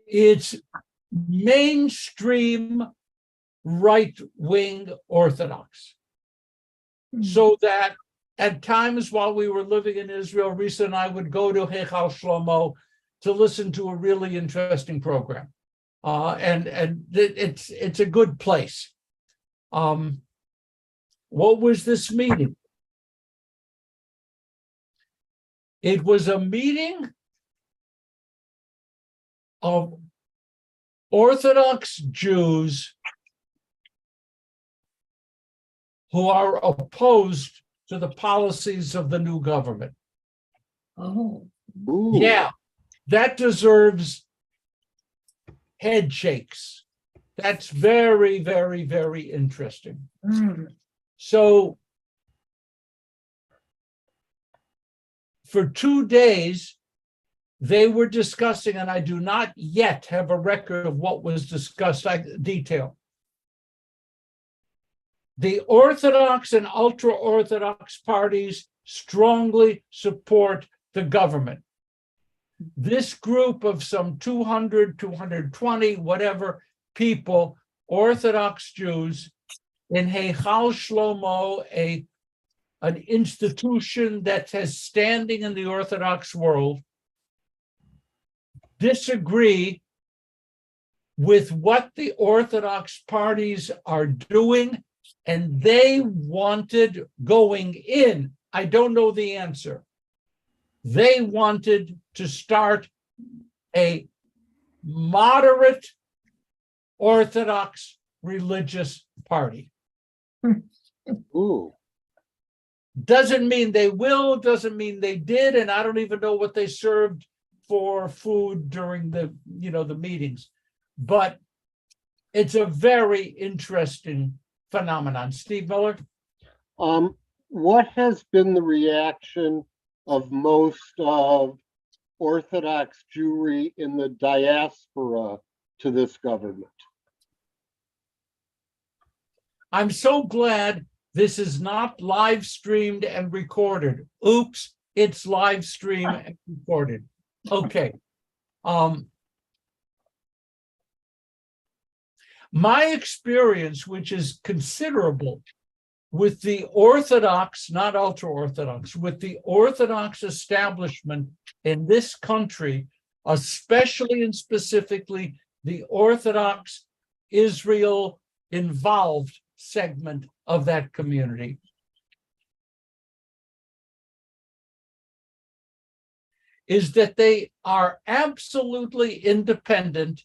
it's mainstream right-wing Orthodox. So that at times while we were living in Israel, Risa and I would go to Heichal Shlomo to listen to a really interesting program. And it's a good place. What was this meeting? It was a meeting of Orthodox Jews who are opposed to the policies of the new government. Oh. Ooh. Yeah, that deserves head shakes. That's very, very, very interesting. So for 2 days, they were discussing, and I do not yet have a record of what was discussed, detail. The Orthodox and ultra-Orthodox parties strongly support the government. This group of some 200, 220, whatever people, Orthodox Jews, in Heichal Shlomo, an institution that has standing in the Orthodox world, disagree with what the Orthodox parties are doing, and they wanted going in. I don't know the answer. They wanted to start a moderate Orthodox religious party. Ooh. Doesn't mean they will, doesn't mean they did, and I don't even know what they served for food during the meetings. But it's a very interesting phenomenon. Steve Miller? What has been the reaction of most of Orthodox Jewry in the diaspora to this government? I'm so glad this is not live streamed and recorded. Oops, it's live streamed and recorded. Okay. My experience, which is considerable, with the Orthodox, not ultra-Orthodox, with the Orthodox establishment in this country, especially and specifically the Orthodox Israel involved segment of that community, is that they are absolutely independent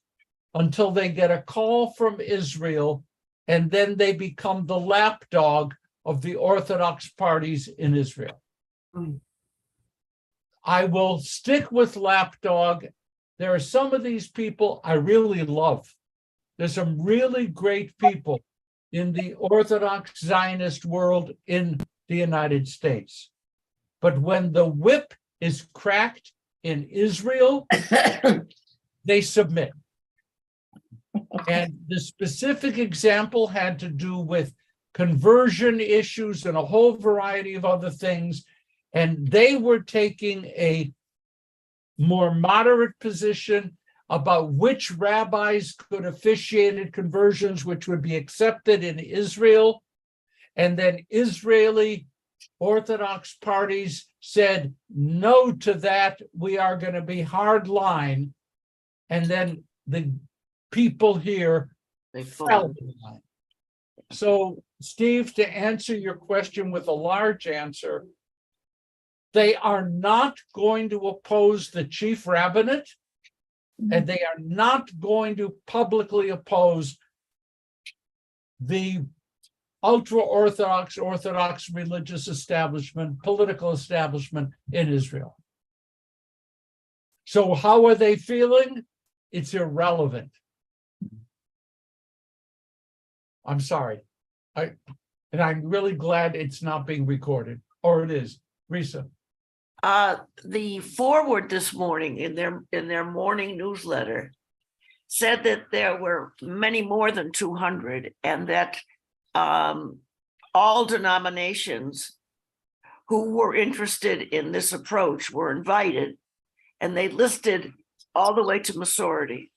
until they get a call from Israel, and then they become the lapdog of the Orthodox parties in Israel. I will stick with lapdog. There are some of these people I really love. There's some really great people in the Orthodox Zionist world in the United States. But when the whip is cracked in Israel, they submit. And the specific example had to do with conversion issues and a whole variety of other things. And they were taking a more moderate position about which rabbis could officiate at conversions, which would be accepted in Israel. And then Israeli Orthodox parties said no to that. We are going to be hard line. And then the people here fell in line. So, Steve, to answer your question with a large answer, they are not going to oppose the chief rabbinate, and they are not going to publicly oppose the ultra-Orthodox, Orthodox religious establishment, political establishment in Israel. So how are they feeling? It's irrelevant. I'm sorry. And I'm really glad it's not being recorded, or it is. Risa. The forward this morning in their morning newsletter said that there were many more than 200, and that all denominations who were interested in this approach were invited, and they listed all the way to Masorti.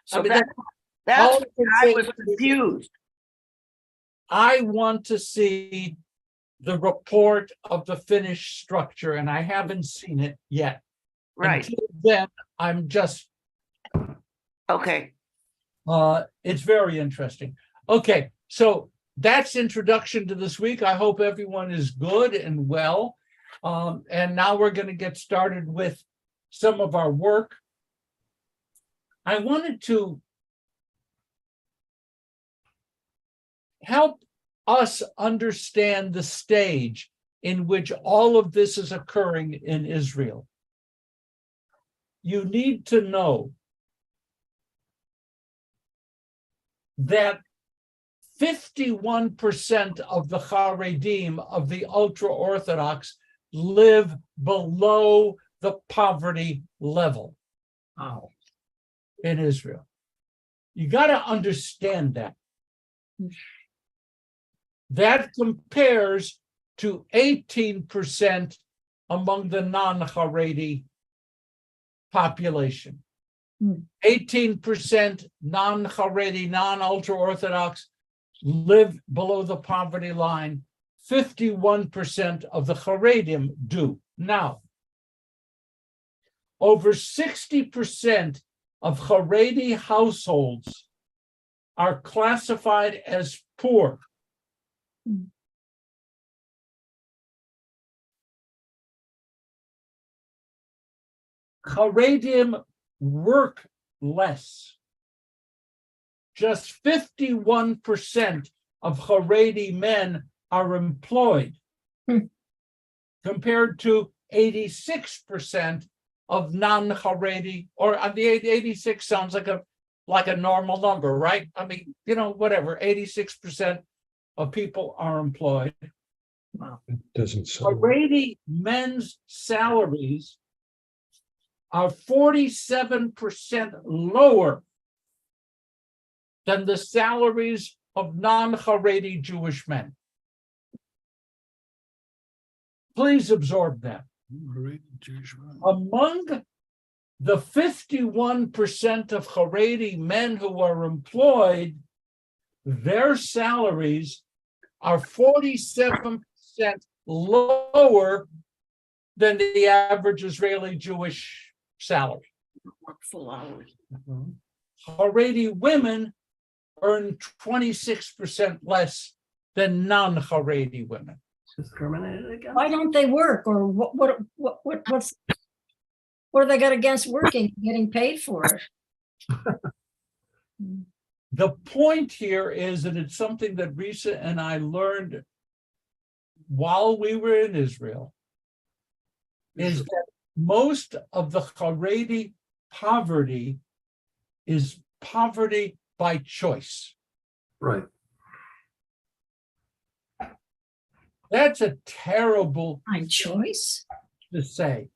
So I mean, that's all why I can I say was is confused. I want to see the report of the finished structure, and I haven't seen it yet. Right, Until then, I'm just, okay. it's very interesting. Okay, so that's introduction to this week. I hope everyone is good and well. And now we're going to get started with some of our work. I wanted to help us understand the stage in which all of this is occurring in Israel. You need to know that 51% of the Haredim, of the ultra-Orthodox, live below the poverty level in Israel. You got to understand that. That compares to 18% among the non-Haredi population. 18% non-Haredi, non-ultra-Orthodox live below the poverty line. 51% of the Haredim do. Now, over 60% of Haredi households are classified as poor. Haredim work less. Just 51% of Haredi men are employed, compared to 86% of non-Haredi, or the 86 sounds like a normal number, right? I mean, whatever, 86% of people are employed. It doesn't sound. Haredi men's salaries are 47% lower than the salaries of non-Haredi Jewish men. Please absorb that. Among the 51% of Haredi men who are employed, their salaries are 47% lower than the average Israeli Jewish salary. Work full hours. Haredi women earn 26% less than non-Haredi women. Discriminated against? Why don't they work, or what do they got against working, getting paid for it? The point here is that it's something that Risa and I learned while we were in Israel, is that most of the Haredi poverty is poverty by choice. Right. That's a terrible By choice? to say.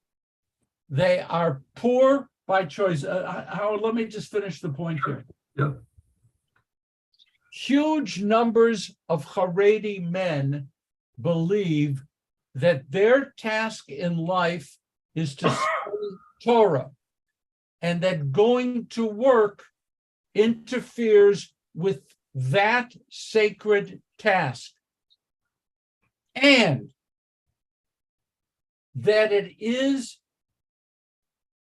They are poor by choice. Howard, let me just finish the point here. Yeah. Huge numbers of Haredi men believe that their task in life is to study Torah, and that going to work interferes with that sacred task, and that it is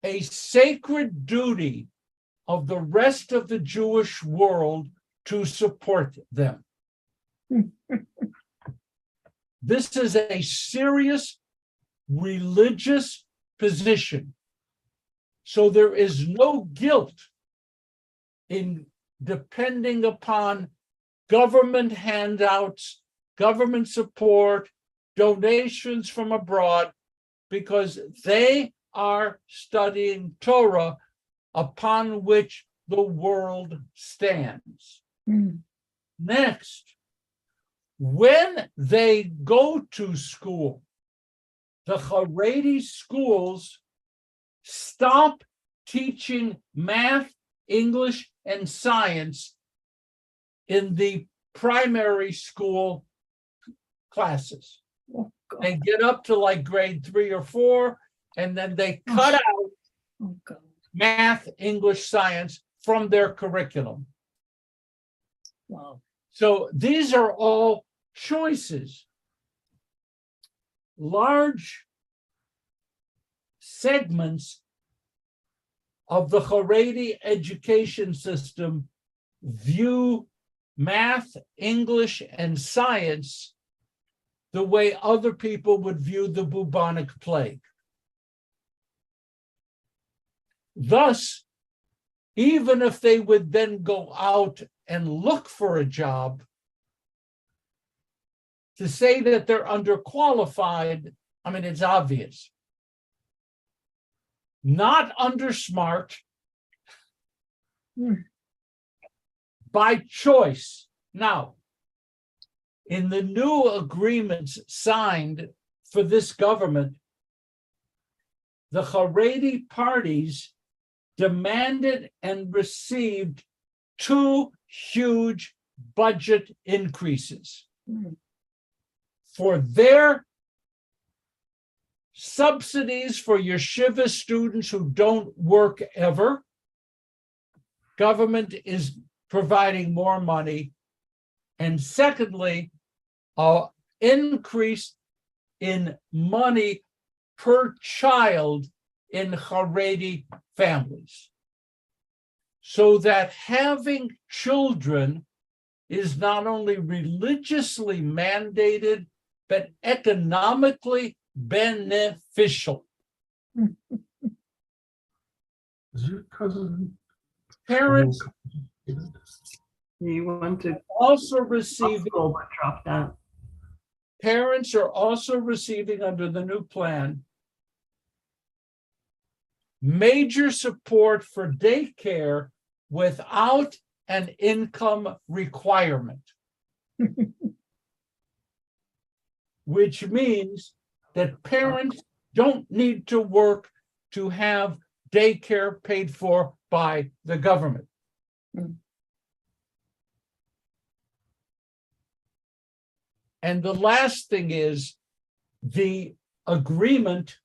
a sacred duty of the rest of the Jewish world to support them. This is a serious religious position. So there is no guilt in depending upon government handouts, government support, donations from abroad, because they are studying Torah upon which the world stands. Next, when they go to school, the Haredi schools stop teaching math, English, and science in the primary school classes. They get up to like grade 3 or 4, and then they cut out Oh, God. math, English, science from their curriculum. Wow. So these are all choices. Large segments of the Haredi education system view math, English, and science the way other people would view the bubonic plague. Thus, even if they would then go out and look for a job, to say that they're underqualified, I mean, it's obvious. Not undersmart, by choice. Now, in the new agreements signed for this government, the Haredi parties demanded and received 2 huge budget increases for their subsidies for yeshiva students who don't work ever. Government is providing more money. And secondly, an increase in money per child in Haredi families, so that having children is not only religiously mandated, but economically beneficial. Is your cousin? Parents You want to also receiving, drop that. parents are also receiving under the new plan major support for daycare without an income requirement, which means that parents don't need to work to have daycare paid for by the government. And the last thing is the agreement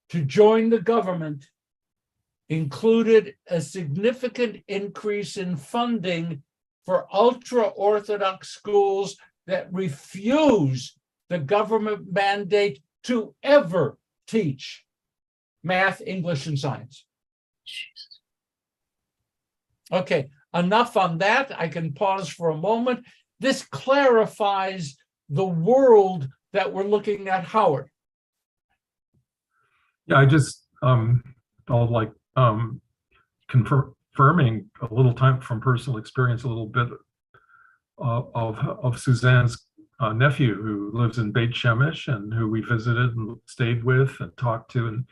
to join the government included a significant increase in funding for ultra-Orthodox schools that refuse the government mandate to ever teach math, English, and science. Okay, enough on that. I can pause for a moment. This clarifies the world that we're looking at, Howard. Yeah, I just confirming a little time from personal experience, a little bit of Suzanne's nephew who lives in Beit Shemesh and who we visited and stayed with and talked to, and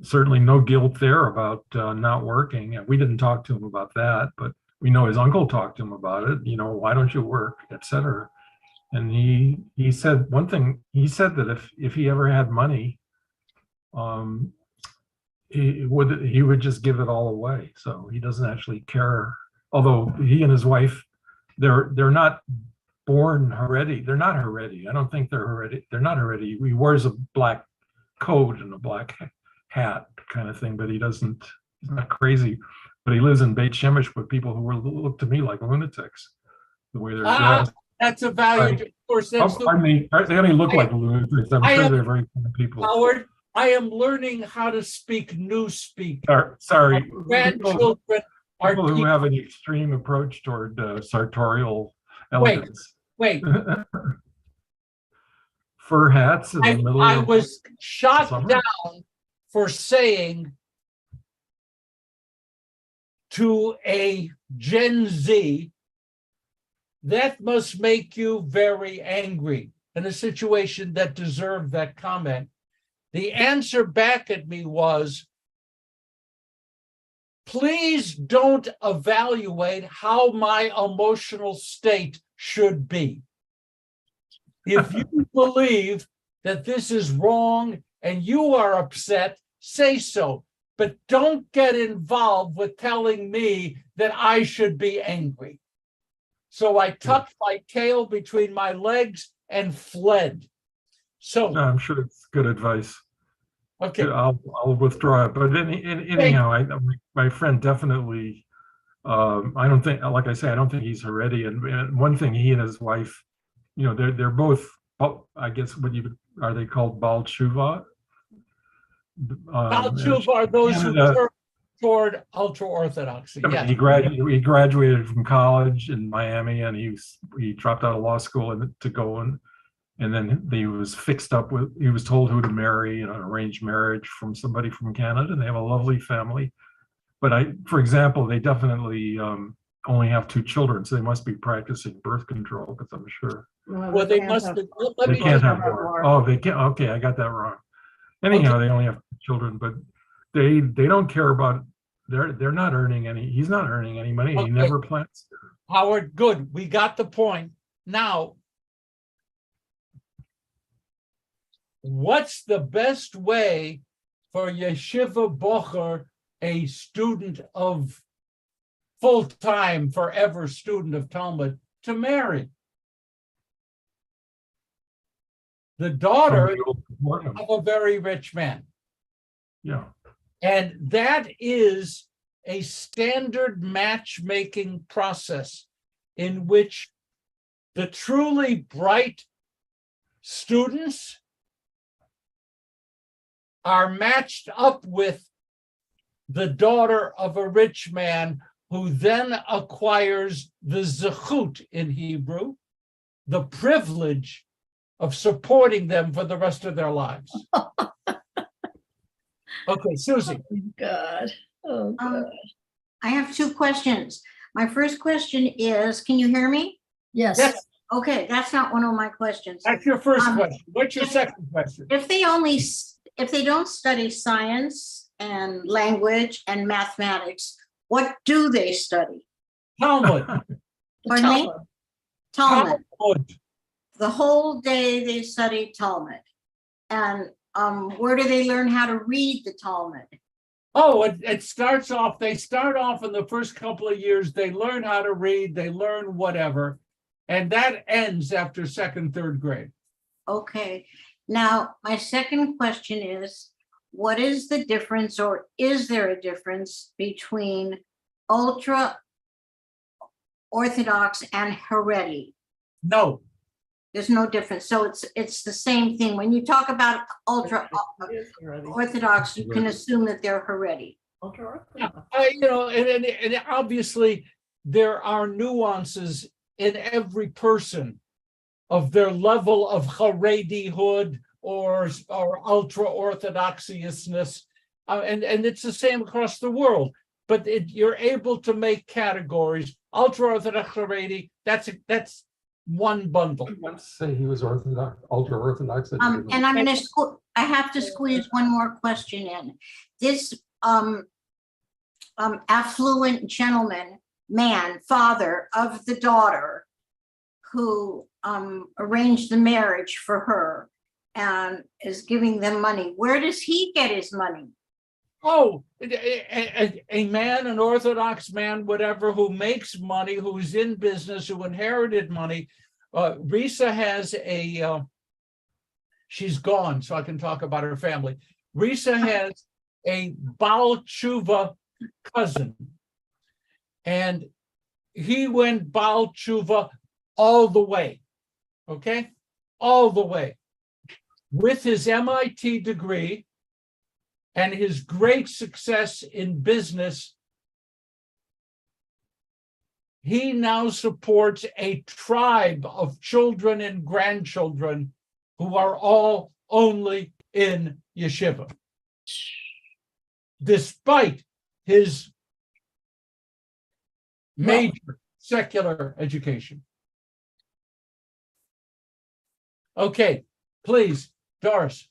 certainly no guilt there about not working. And we didn't talk to him about that, but we know his uncle talked to him about it. You know, why don't you work, etc. And he said one thing. He said that if he ever had money, he would just give it all away. So he doesn't actually care. Although he and his wife, they're not born Haredi. They're not Haredi. I don't think they're Haredi. They're not Haredi. He wears a black coat and a black hat kind of thing, but he's not crazy. But he lives in Beit Shemesh with people who look to me like lunatics. The way they're dressed. That's a value. Of course, that's I mean, they only look like lunatics. I'm sure they're very kind of people. Howard, I am learning how to speak newspeak. Sorry. Grandchildren are People who have an extreme approach toward sartorial elegance. Wait, Fur hats in the middle I of was shot summer? down for saying to a Gen Z, that must make you very angry, in a situation that deserved that comment. The answer back at me was, please don't evaluate how my emotional state should be. If you believe that this is wrong and you are upset, say so. But don't get involved with telling me that I should be angry. So I tucked my tail between my legs and fled. So, I'm sure it's good advice. okay, I'll withdraw it. But anyhow, my friend definitely. I don't think, like I say, I don't think he's Haredi. And one thing, he and his wife, they're both. I guess are they called Baal Tshuva? Baal Tshuva are those who Canada, turn toward ultra orthodoxy. I mean, Yes. he graduated from college in Miami, and he dropped out of law school to go and then he was he was told who to marry in an arranged marriage from somebody from Canada, and they have a lovely family. But for example, they definitely only have 2 children, so they must be practicing birth control, because I'm sure Well, they must. Let they me can't just- have more. Oh, they can't. Okay, I got that wrong. Anyhow, they only have 2 children, but they don't care about. They're not earning any. He's not earning any money. Okay. He never plans to. Howard, good. We got the point. Now, what's the best way for Yeshiva Bocher, a student of full-time, forever student of Talmud, to marry? The daughter Somebody will support him. of a very rich man. Yeah. And that is a standard matchmaking process in which the truly bright students are matched up with the daughter of a rich man, who then acquires the zechut in Hebrew, the privilege of supporting them for the rest of their lives. Okay, Susie. God. Oh, God. I have 2 questions. My first question is, can you hear me? Yes. Yes, Okay, that's not one of my questions. that's your first Um, question. What's your second question? If they don't study science and language and mathematics, what do they study? Talmud. Pardon me? Talmud. Talmud. The whole day they study Talmud. And where do they learn how to read the Talmud? Oh, it starts off, they start off in the first couple of years, they learn how to read, they learn whatever, and that ends after second, third grade. Okay. Now, my second question is, what is the difference, or is there a difference between ultra Orthodox and Haredi? No, There's no difference. So it's the same thing. When you talk about ultra Orthodox, you can assume that they're Haredi. and obviously there are nuances in every person of their level of Haredi-hood or ultra orthodoxiousness, and it's the same across the world. But you're able to make categories. Ultra Orthodox Haredi, that's one bundle. I once say he was Orthodox, ultra Orthodox. And I'm going to I have to squeeze one more question in. This affluent gentleman, father of the daughter who arranged the marriage for her and is giving them money. Where does he get his money? Oh, a man, an Orthodox man, whatever, who makes money, who's in business, who inherited money. Risa has she's gone, so I can talk about her family. Risa has a Baal Tshuva cousin, and he went Baal Tshuva all the way, okay? All the way. With his MIT degree and his great success in business, he now supports a tribe of children and grandchildren who are all only in yeshiva, despite his major secular education. Okay, please, Doris.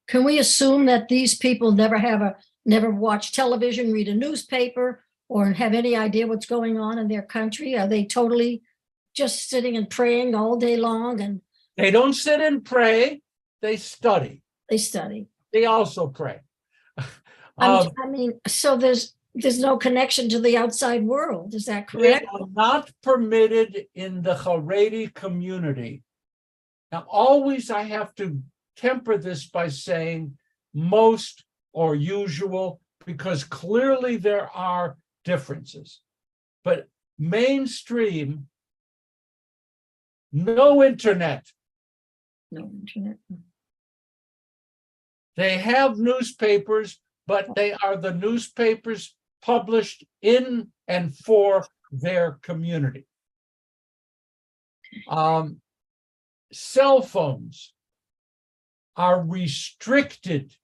Can we assume that these people never watch television, read a newspaper, or have any idea what's going on in their country? Are they totally just sitting and praying all day long? And They don't sit and pray, they study. they study. They also pray. I mean, so there's no connection to the outside world. Is that They correct? are not permitted in the Haredi community. Now, always I have to temper this by saying most or usual, because clearly there are differences. But mainstream, no internet. No internet. They have newspapers, but they are the newspapers published in and for their community. Cell phones are restricted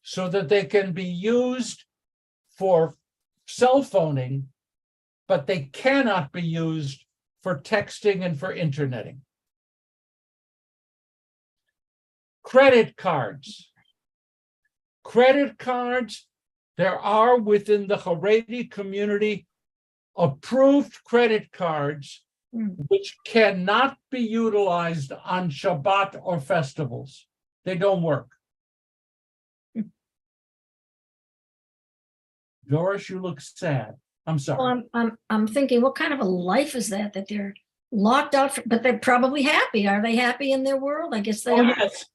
so that they can be used for cell phoning, but they cannot be used for texting and for interneting. Credit cards. Credit cards, there are within the Haredi community approved credit cards which cannot be utilized on Shabbat or festivals. They don't work. Doris, you look sad. I'm sorry. Well, I'm thinking, what kind of a life is that they're locked out, but they're probably happy. Are they happy in their world? I guess they Oh, are. yes.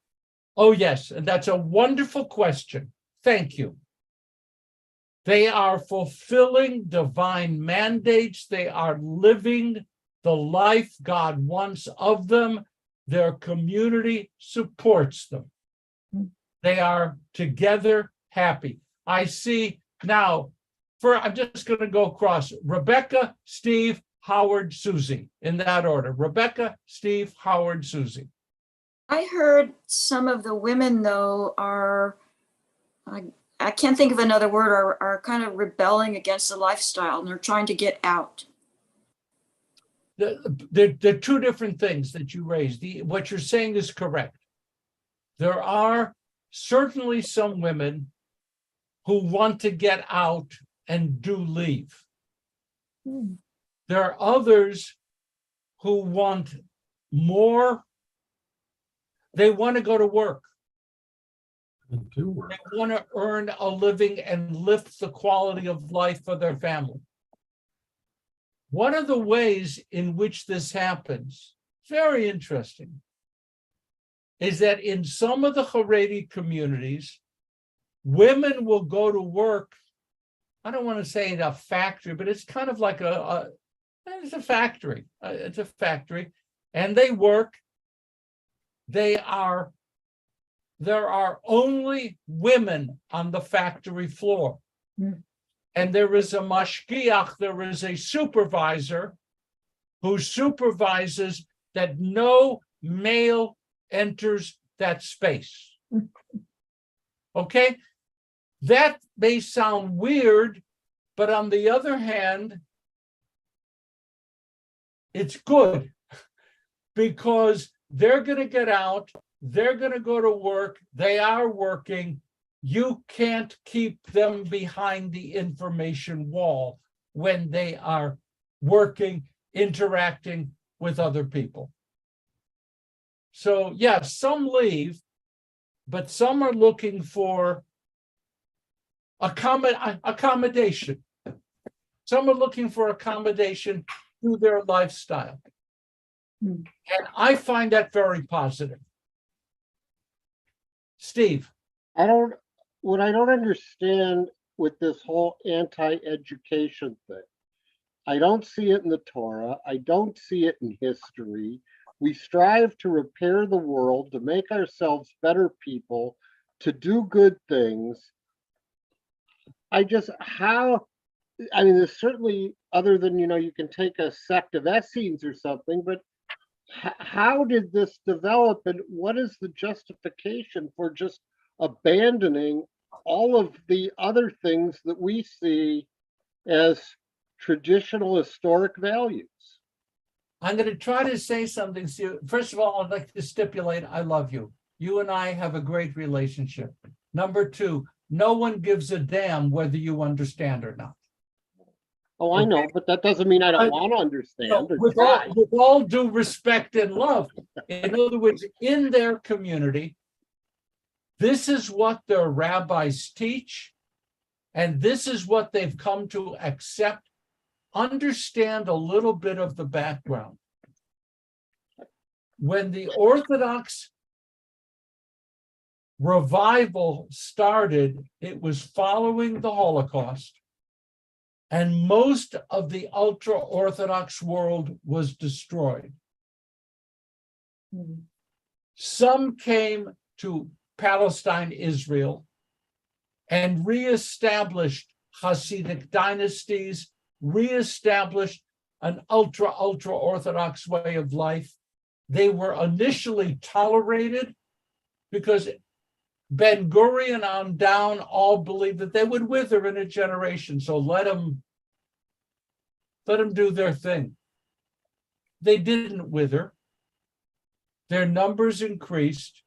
Oh, yes. And that's a wonderful question. Thank you. They are fulfilling divine mandates. They are living the life God wants of them. Their community supports them. They are together happy. I see now, I'm just going to go across. Rebecca, Steve, Howard, Susie, in that order. Rebecca, Steve, Howard, Susie. I heard some of the women, though, are, I can't think of another word, are kind of rebelling against the lifestyle and they're trying to get out. There are two different things that you raised. What you're saying is correct. There are certainly some women who want to get out and do leave. There are others who want more. They want to go to work. They do work. They want to earn a living and lift the quality of life for their family. One of the ways in which this happens, very interesting, is that in some of the Haredi communities, women will go to work. I don't want to say in a factory, but it's kind of like it's a factory. It's a factory, and they work. There are only women on the factory floor. And there is a mashgiach, there is a supervisor who supervises that no male enters that space. Okay? That may sound weird, but on the other hand, it's good because they're going to get out, they're going to go to work, they are working. You can't keep them behind the information wall when they are working, interacting with other people. So, yes, some leave, but some are looking for accommodation. Some are looking for accommodation through their lifestyle. And I find that very positive. Steve. What I don't understand with this whole anti-education thing, I don't see it in the Torah. I don't see it in history. We strive to repair the world, to make ourselves better people, to do good things. There's certainly, other than, you can take a sect of Essenes or something, but how did this develop and what is the justification for just abandoning all of the other things that we see as traditional historic values? I'm going to try to say something to you. First of all, I'd like to stipulate, I love you. You and I have a great relationship. Number two, no one gives a damn whether you understand or not. Oh, I know, but that doesn't mean I don't want to understand. No, with all due respect and love, in other words, in their community, this is what their rabbis teach, and this is what they've come to accept. Understand a little bit of the background. When the Orthodox revival started, it was following the Holocaust, and most of the ultra-Orthodox world was destroyed. Some came to Palestine, Israel, and reestablished Hasidic dynasties, reestablished an ultra-Orthodox way of life. They were initially tolerated because Ben Gurion on down all believed that they would wither in a generation. So let them do their thing. They didn't wither. Their numbers increased.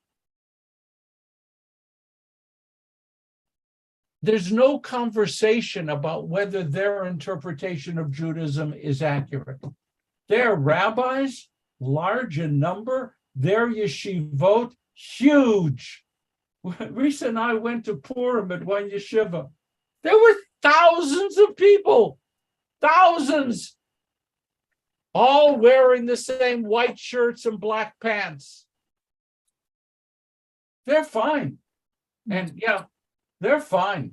There's no conversation about whether their interpretation of Judaism is accurate. Their rabbis, large in number, their yeshivot, huge. Risa and I went to Purim at one yeshiva. There were thousands of people, thousands, all wearing the same white shirts and black pants. They're fine. And yeah, they're fine.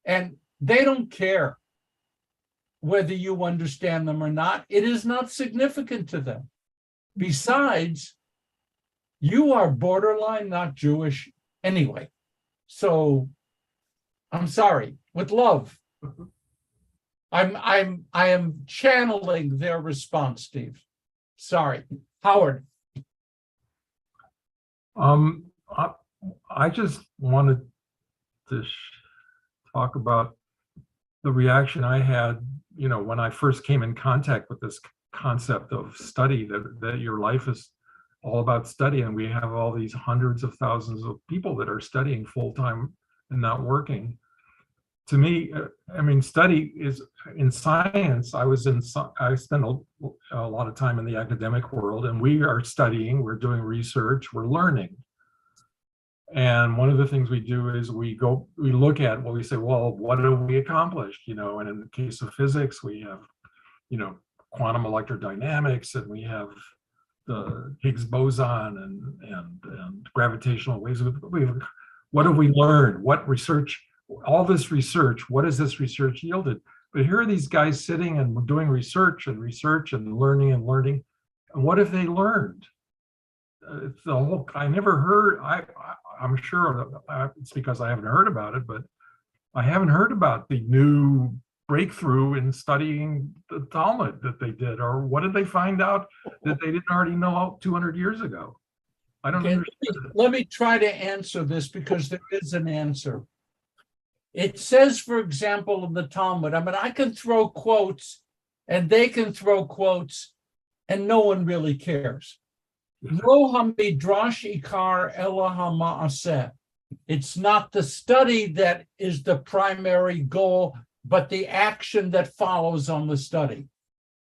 And they don't care whether you understand them or not. It is not significant to them. Besides, you are borderline not Jewish anyway. So I'm sorry, with love. I am channeling their response, Steve. Sorry. Howard. I just wanted to talk about the reaction I had, when I first came in contact with this concept of study, that your life is all about study, and we have all these hundreds of thousands of people that are studying full-time and not working. To me, study is in science. I spent a lot of time in the academic world, and we are studying, we're doing research, we're learning. And one of the things we do is we look at, we say, well, what have we accomplished? And in the case of physics, we have, quantum electrodynamics, and we have the Higgs boson and gravitational waves. What have we learned? What research? All this research, what has this research yielded? But here are these guys sitting and doing research and learning. And what have they learned? It's the whole, I never heard, I'm sure it's because I haven't heard about it, but I haven't heard about the new breakthrough in studying the Talmud that they did, or what did they find out that they didn't already know 200 years ago? I don't understand. Let me try to answer this, because there is an answer. It says, for example, in the Talmud, I can throw quotes and they can throw quotes and no one really cares. Lo hamidrash ikar ela hama'aseh. It's not the study that is the primary goal, but the action that follows on the study.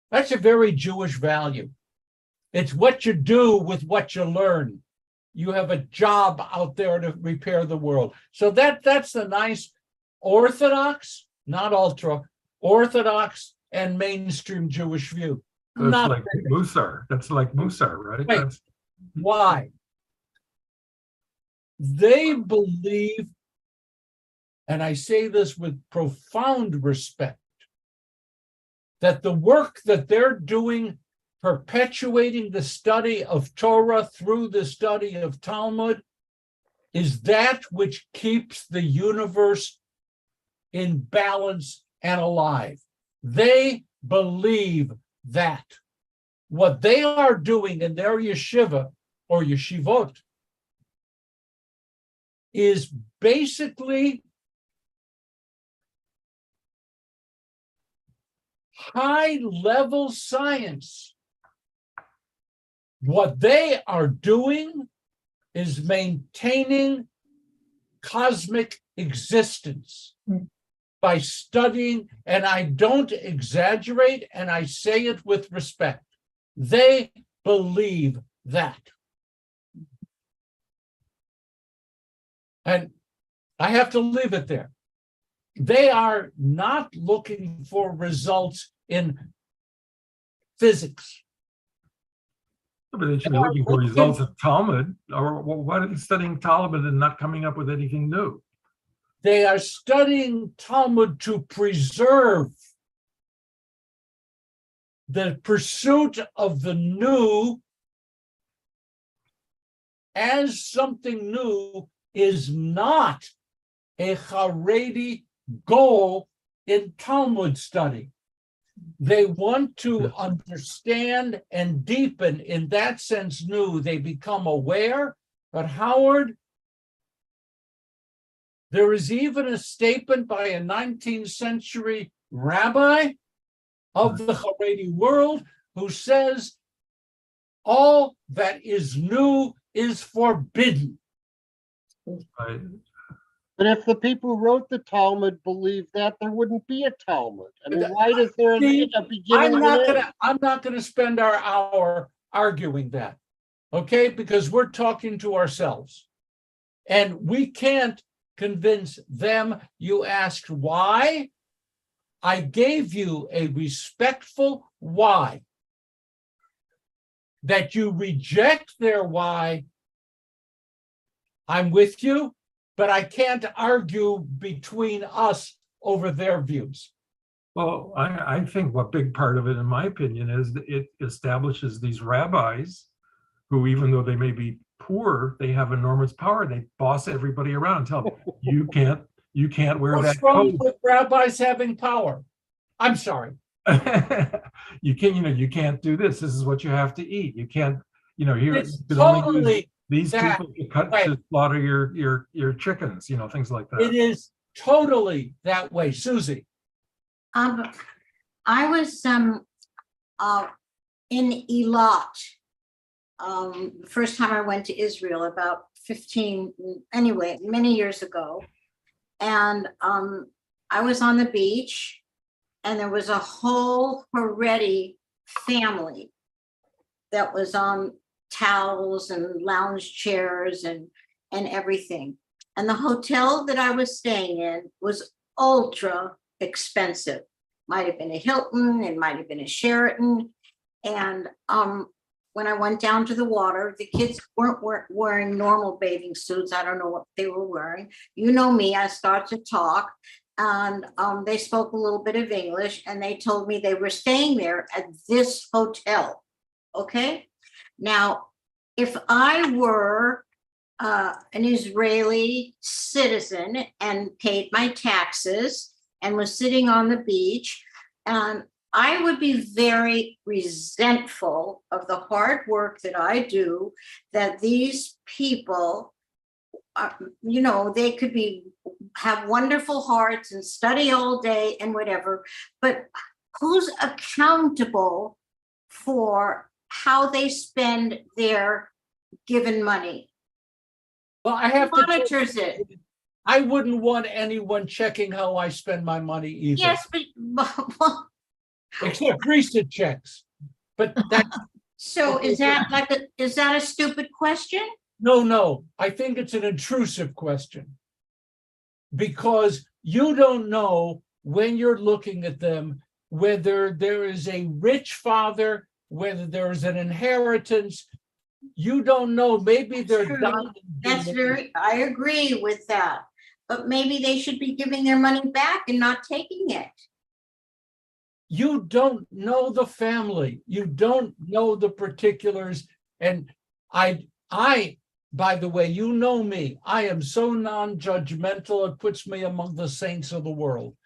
That's a very Jewish value. It's what you do with what you learn. You have a job out there to repair the world. So that's the nice Orthodox, not ultra, Orthodox and mainstream Jewish view. That's like Musar. That's like Musar, right? Wait, why? They believe, and I say this with profound respect, that the work that they're doing, perpetuating the study of Torah through the study of Talmud, is that which keeps the universe in balance and alive. They believe that what they are doing in their yeshiva or yeshivot is basically high-level science. What they are doing is maintaining cosmic existence by studying, and I don't exaggerate, and I say it with respect. They believe that. And I have to leave it there. They are not looking for results in physics. But they should be looking for results of Talmud, or why are they studying Talmud and not coming up with anything new? They are studying Talmud to preserve the pursuit of the new as something new is not a Haredi goal in Talmud study. They want to understand and deepen, in that sense, new. They become aware. But Howard, there is even a statement by a 19th century rabbi of the Haredi world who says, all that is new is forbidden. Right? But if the people who wrote the Talmud believed that, there wouldn't be a Talmud. I mean, why does there a beginning? I'm not gonna spend our hour arguing that, okay? Because we're talking to ourselves. And we can't convince them. You asked why. I gave you a respectful why. That you reject their why, I'm with you, but I can't argue between us over their views. Well, I think what big part of it, in my opinion, is that it establishes these rabbis who, even though they may be poor, they have enormous power. They boss everybody around and tell them, you can't wear What's that wrong coat. with rabbis having power? I'm sorry. You can't do this. This is what you have to eat. You can't, here It's you could only totally use these that people to way. to slaughter your chickens, things like that. It is totally that way, Susie. I was in Eilat. The first time I went to Israel about 15, anyway, many years ago. And I was on the beach and there was a whole Haredi family that was on towels and lounge chairs and everything. And the hotel that I was staying in was ultra expensive. Might have been a Hilton, it might have been a Sheraton. And when I went down to the water, the kids weren't wearing normal bathing suits. I don't know what they were wearing. You know me, I start to talk. And they spoke a little bit of English and they told me they were staying there at this hotel. Okay. Now, if I were an Israeli citizen and paid my taxes and was sitting on the beach, and I would be very resentful of the hard work that I do, that these people, they could have wonderful hearts and study all day and whatever, but who's accountable for how they spend their given money? Well, I have to. Monitors it. I wouldn't want anyone checking how I spend my money either. Yes, but Except recent checks. But that's so is that a stupid question? no. I think it's an intrusive question. Because you don't know when you're looking at them whether there is a rich father, whether there is an inheritance. You don't know. Maybe they're True. dying. I agree with that. But maybe they should be giving their money back and not taking it. You don't know the family. You don't know the particulars. And I, by the way, you know me. I am so non-judgmental. It puts me among the saints of the world.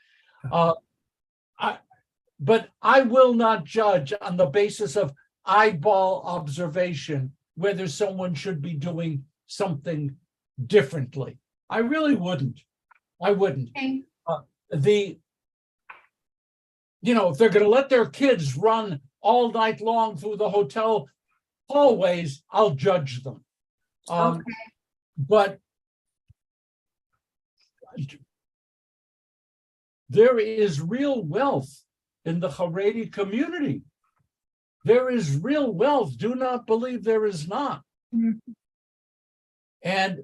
But I will not judge on the basis of eyeball observation whether someone should be doing something differently. I really wouldn't. I wouldn't. Okay. If they're going to let their kids run all night long through the hotel hallways, I'll judge them. Okay. But there is real wealth in the Haredi community. There is real wealth. Do not believe there is not. Mhm. And,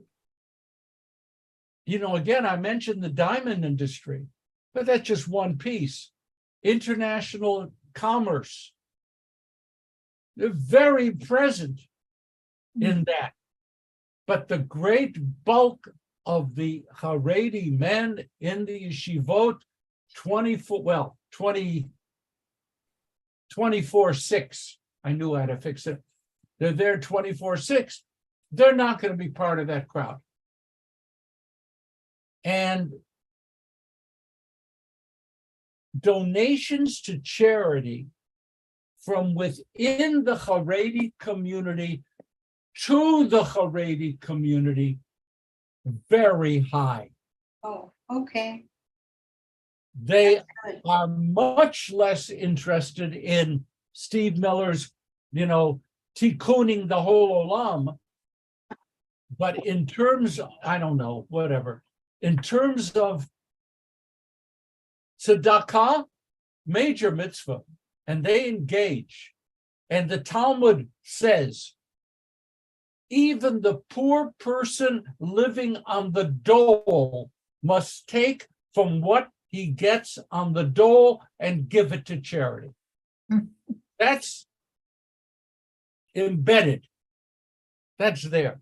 again, I mentioned the diamond industry, but that's just one piece. International commerce. They're very present in that. But the great bulk of the Haredi men in the yeshivot, 24/6. I knew how to fix it. They're there 24/6. They're not going to be part of that crowd. And donations to charity from within the Haredi community to the Haredi community, very high. Oh, okay. They Good. are much less interested in Steve Miller's, tikkuning the whole olam. But in terms, I don't know, whatever. In terms of tzedakah, major mitzvah, and they engage. And the Talmud says, even the poor person living on the dole must take from what he gets on the dole and give it to charity. That's embedded. That's there.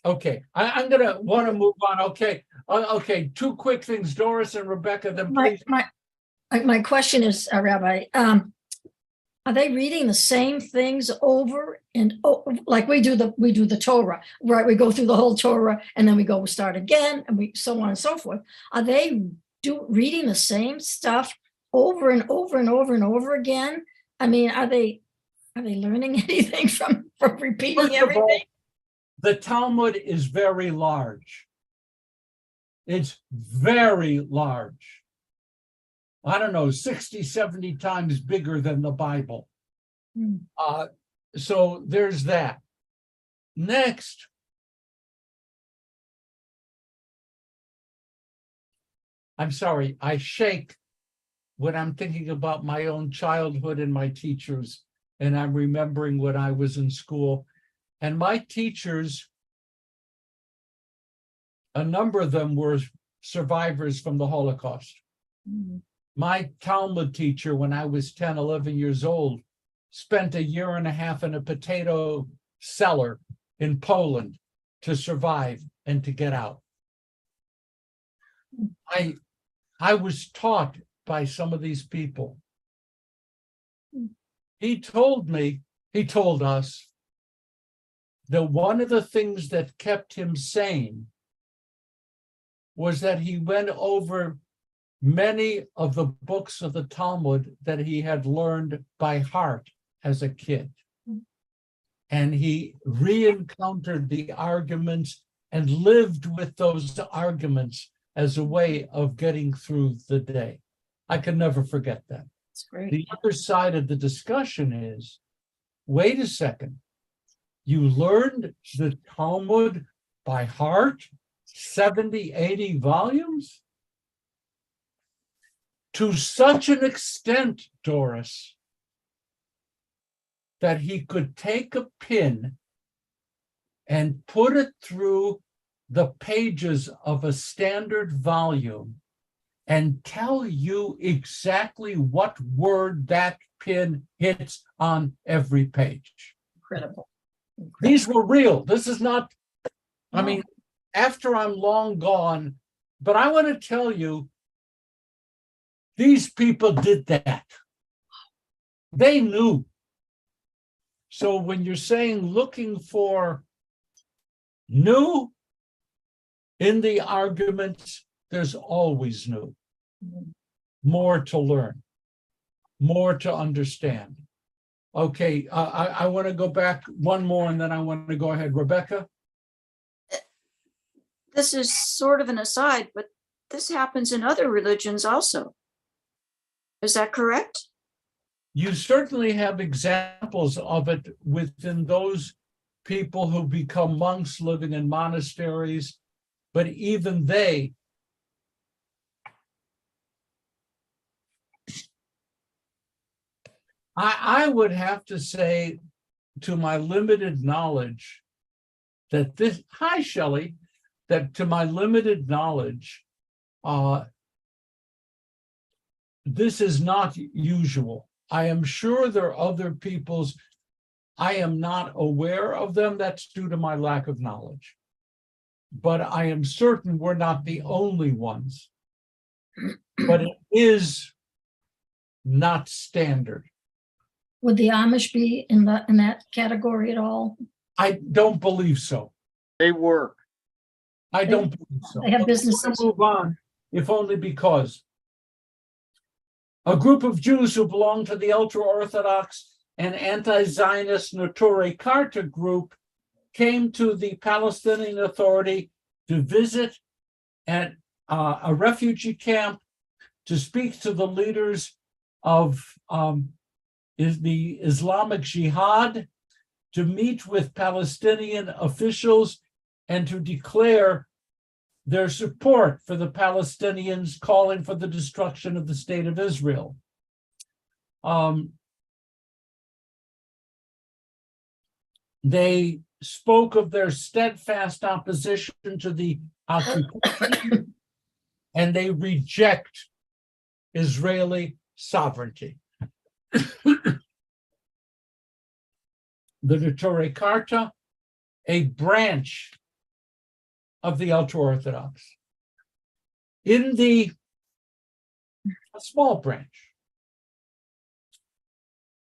Okay, I'm gonna want to move on. Okay, okay. Two quick things, Doris and Rebecca. Then please. My question is, Rabbi, are they reading the same things over and over, like we do the Torah, right? We go through the whole Torah and then we start again, and we so on and so forth. Are they reading the same stuff over and over and over and over again? I mean, are they learning anything from repeating First of all, everything? the Talmud is very large. It's very large. I don't know, 60, 70 times bigger than the Bible. So there's that. Next, I'm sorry, I shake when I'm thinking about my own childhood and my teachers, and I'm remembering when I was in school. And my teachers, a number of them were survivors from the Holocaust. My Talmud teacher, when I was 10, 11 years old, spent 1.5 years in a potato cellar in Poland to survive and to get out. I was taught by some of these people. He told us that one of the things that kept him sane was that he went over many of the books of the Talmud that he had learned by heart as a kid. And he re-encountered the arguments and lived with those arguments as a way of getting through the day. I can never forget that. That's great. The other side of the discussion is, wait a second, you learned the Talmud by heart, 70, 80 volumes? To such an extent, Doris, that he could take a pin and put it through the pages of a standard volume and tell you exactly what word that pin hits on every page. Incredible. These were real. This is not, I mean, after I'm long gone, but I want to tell you, these people did that. They knew. So when you're saying looking for new in the arguments, there's always new. More to learn, more to understand. Okay, I want to go back one more and then I want to go ahead. Rebecca? This is sort of an aside, but this happens in other religions also. Is that correct? You certainly have examples of it within those people who become monks living in monasteries, but even they, I would have to say, to my limited knowledge, that this, hi Shelley, that to my limited knowledge, this is not usual. I am sure there are other people's. I am not aware of them. That's due to my lack of knowledge. But I am certain we're not the only ones. But it is not standard. Would the Amish be in that category at all? I don't believe so. They work. I don't believe so. They have But we're businesses. gonna move on, if only because a group of Jews who belong to the ultra-Orthodox and anti-Zionist Neturei Karta group came to the Palestinian Authority to visit at a refugee camp to speak to the leaders of the Islamic Jihad, to meet with Palestinian officials, and to declare their support for the Palestinians calling for the destruction of the state of Israel. They spoke of their steadfast opposition to the occupation, and they reject Israeli sovereignty. The Neturei Karta, a branch of the ultra-Orthodox, a small branch.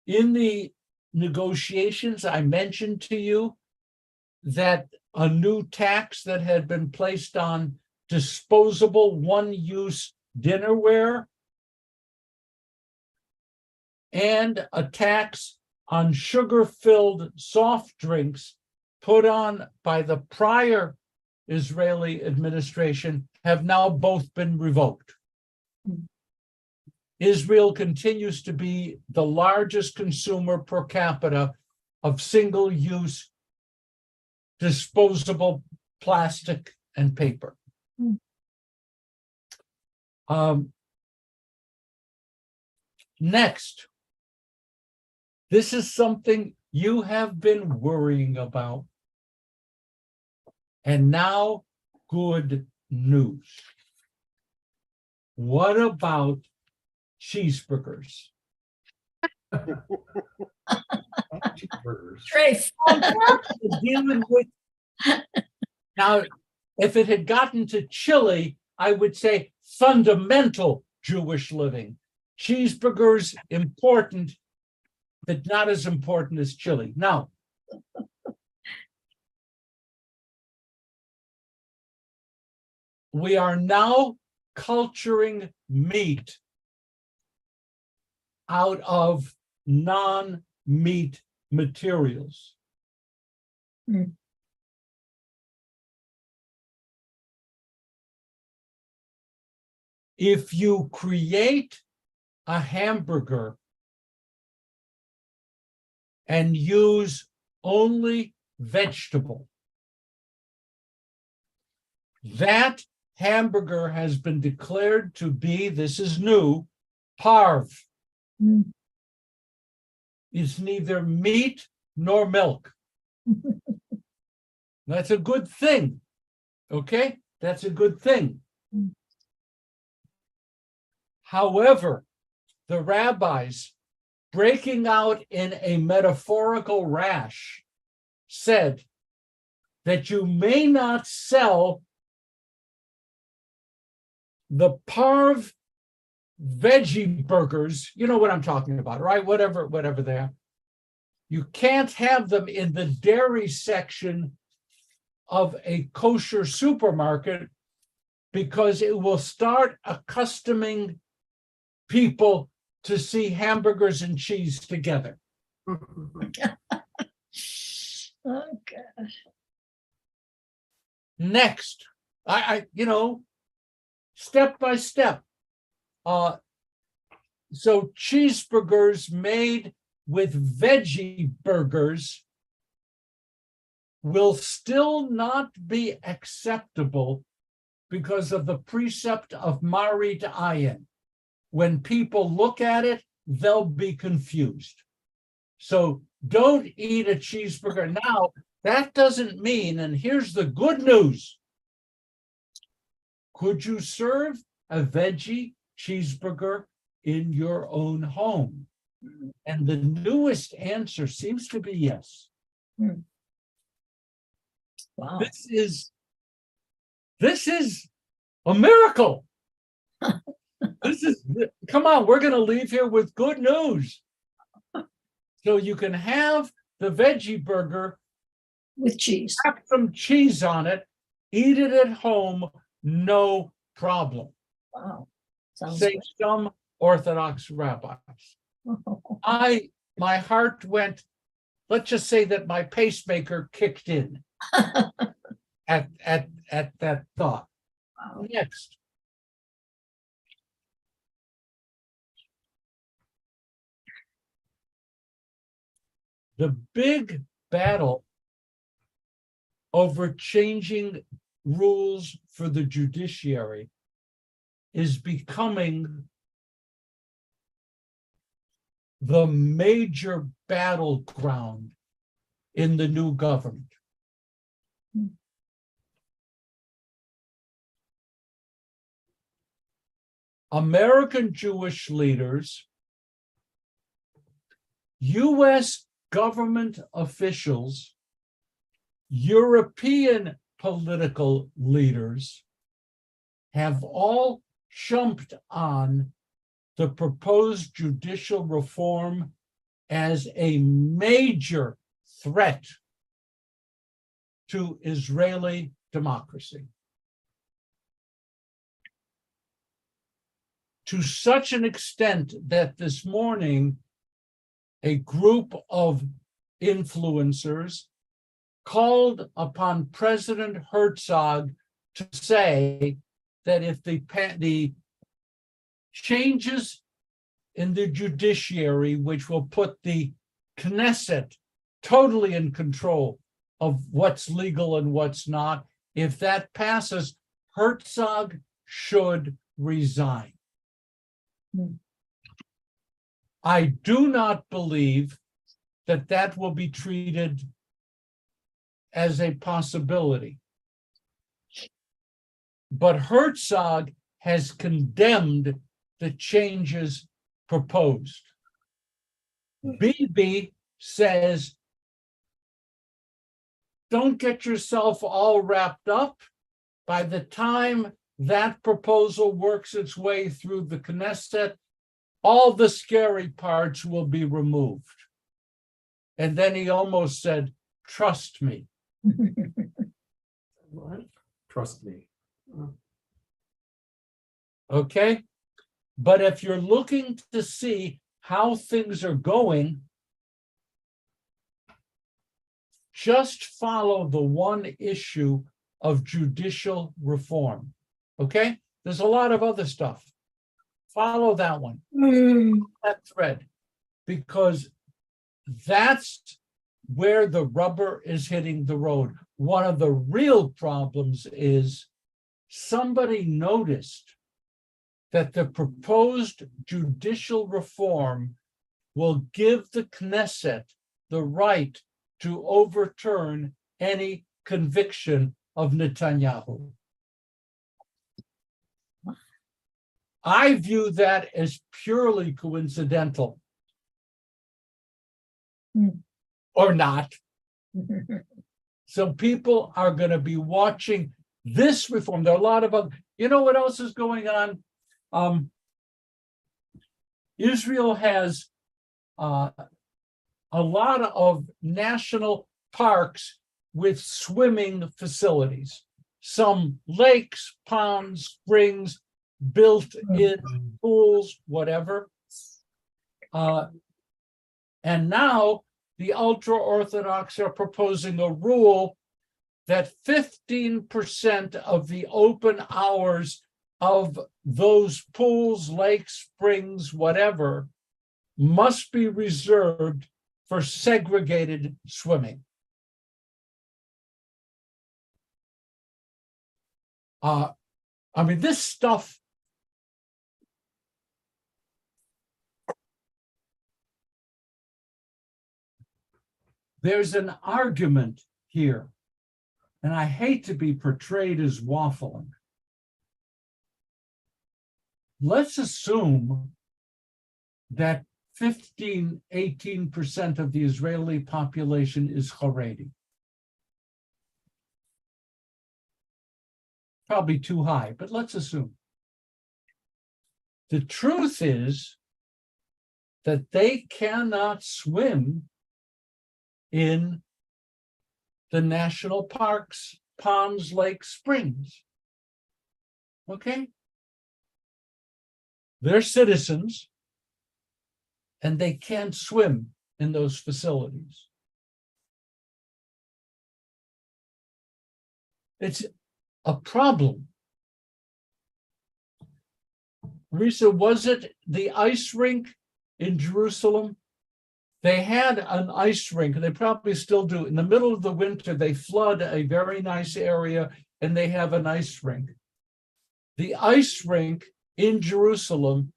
In the negotiations, I mentioned to you that a new tax that had been placed on disposable one-use dinnerware and a tax on sugar-filled soft drinks put on by the prior Israeli administration have now both been revoked. Israel continues to be the largest consumer per capita of single-use disposable plastic and paper. Next, this is something you have been worrying about. And now, good news. What about cheeseburgers? Trace. Dealing with now, if it had gotten to chili, I would say fundamental Jewish living. Cheeseburgers important, but not as important as chili. Now, we are now culturing meat out of non-meat materials. If you create a hamburger and use only vegetable, that hamburger has been declared to be, this is new, parv. It's neither meat nor milk. That's a good thing, okay? That's a good thing. However, the rabbis, breaking out in a metaphorical rash, said that you may not sell the parv veggie burgers, you know what I'm talking about, right? Whatever they are. You can't have them in the dairy section of a kosher supermarket because it will start accustoming people to see hamburgers and cheese together. Oh, gosh. Next, step by step. So cheeseburgers made with veggie burgers will still not be acceptable because of the precept of Marit Ayin. When people look at it, they'll be confused. So don't eat a cheeseburger. Now, that doesn't mean, and here's the good news. Could you serve a veggie cheeseburger in your own home? And the newest answer seems to be yes. Wow. This is a miracle. Come on, we're going to leave here with good news. So you can have the veggie burger, With cheese. have some cheese on it, eat it at home, no problem. Wow. Sounds Say some Orthodox rabbis. good. My heart went, let's just say that my pacemaker kicked in at that thought. Wow. Next. The big battle over changing rules for the judiciary is becoming the major battleground in the new government. American Jewish leaders, US government officials, European political leaders have all jumped on the proposed judicial reform as a major threat to Israeli democracy. To such an extent that this morning, a group of influencers called upon President Herzog to say that if the changes in the judiciary, which will put the Knesset totally in control of what's legal and what's not, if that passes, Herzog should resign. I do not believe that that will be treated as a possibility. But Herzog has condemned the changes proposed. Bibi says, don't get yourself all wrapped up. By the time that proposal works its way through the Knesset, all the scary parts will be removed. And then he almost said, trust me. What? Trust me. Okay? But if you're looking to see how things are going, just follow the one issue of judicial reform. Okay? There's a lot of other stuff. Follow that one, that thread, because that's where the rubber is hitting the road. One of the real problems is somebody noticed that the proposed judicial reform will give the Knesset the right to overturn any conviction of Netanyahu. I view that as purely coincidental. Or not. So people are going to be watching this reform. There are a lot of other, you know what else is going on? Israel has a lot of national parks with swimming facilities, some lakes, ponds, springs, built-in pools, whatever. And now the ultra-Orthodox are proposing a rule that 15% of the open hours of those pools, lakes, springs, whatever, must be reserved for segregated swimming. I mean, this stuff, there's an argument here, and I hate to be portrayed as waffling. Let's assume that 18% of the Israeli population is Haredi. Probably too high, but let's assume. The truth is that they cannot swim in the national parks, ponds, lakes, springs. Okay? They're citizens, and they can't swim in those facilities. It's a problem. Risa, was it the ice rink in Jerusalem? They had an ice rink, and they probably still do. In the middle of the winter, they flood a very nice area, and they have an ice rink. The ice rink in Jerusalem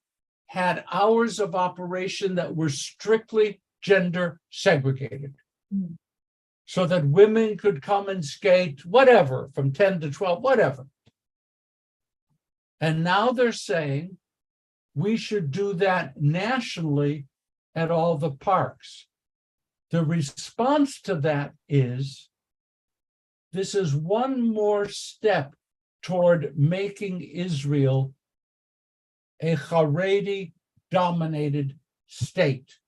had hours of operation that were strictly gender segregated. So that women could come and skate, whatever, from 10 to 12, whatever. And now they're saying we should do that nationally at all the parks. The response to that is, this is one more step toward making Israel a Haredi-dominated state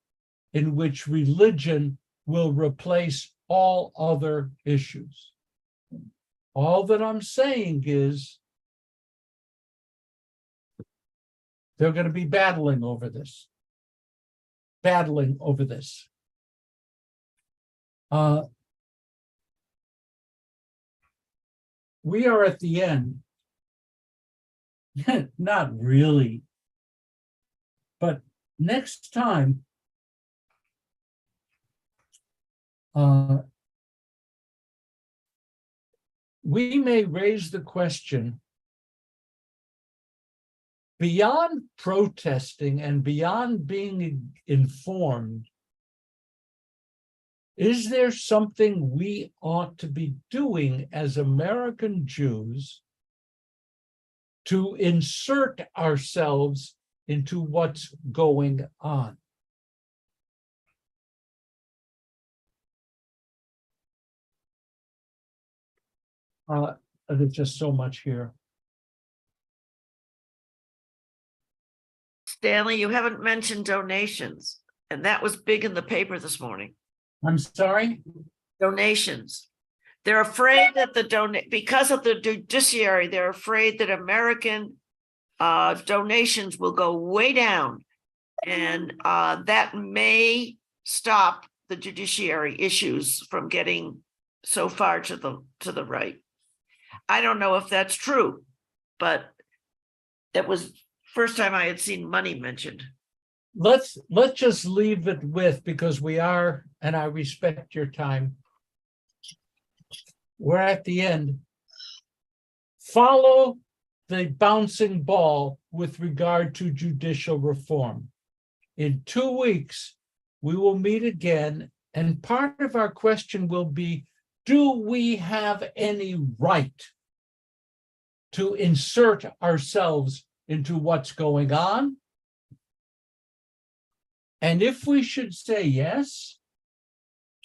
in which religion will replace all other issues. All that I'm saying is they're going to be battling over this. We are at the end. Not really. But next time, we may raise the question, beyond protesting and beyond being informed, is there something we ought to be doing as American Jews to insert ourselves into what's going on? There's just so much here. Stanley, you haven't mentioned donations, and that was big in the paper this morning. I'm sorry? Donations. They're afraid that because of the judiciary, they're afraid that American donations will go way down, and that may stop the judiciary issues from getting so far to the right. I don't know if that's true, but it was first time I had seen money mentioned. Let's just leave it with, because we are, and I respect your time, we're at the end. Follow the bouncing ball with regard to judicial reform. In 2 weeks, we will meet again, and part of our question will be, do we have any right to insert ourselves into what's going on? And if we should say yes,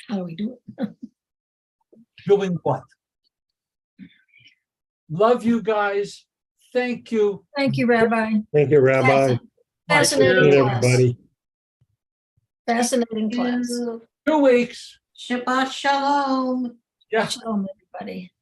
How do we do it? doing what? Love you guys. Thank you. Thank you, Rabbi. Thank you, Rabbi. Fascinating Good, class. everybody. Fascinating class. 2 weeks. Shabbat shalom. Yeah. Shalom, everybody.